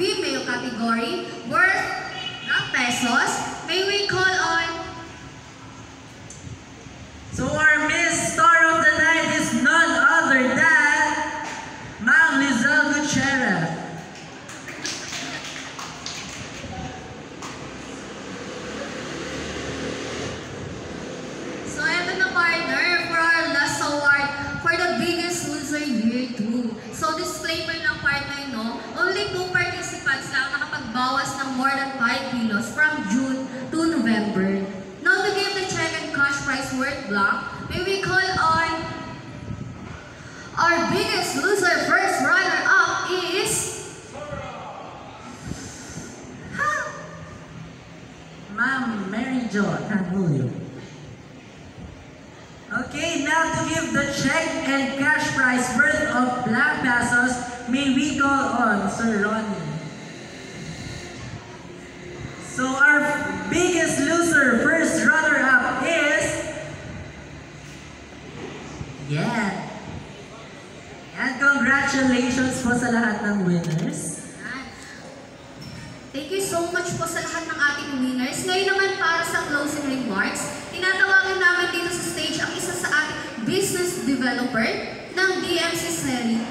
female category worth ng pesos, may we call on... So our Miss Star of the Night is none other than Ma'am Lizelle Gutierrez. So ito na partner for our last award for the Biggest Loser Year 2. So disclaimer ng partner, no? Only 2 participants lang nakapagbawas ng more than 5 kilos from June to November. Now to give the check and cash prize worth blank, may we call on our Biggest Loser first runner-up is... Ma'am Mary Jo Tanulio. Okay, now to give the check and cash prize worth of black pesos, may we call on Sir Ronnie. So our Biggest Loser first runner-up is... Yeah. And congratulations po sa lahat ng winners. Thank you so much po sa lahat ng ating winners. Ngayon naman para sa closing remarks, tinatawagan namin dito sa stage ang isa sa ating business developer ng DMC Serie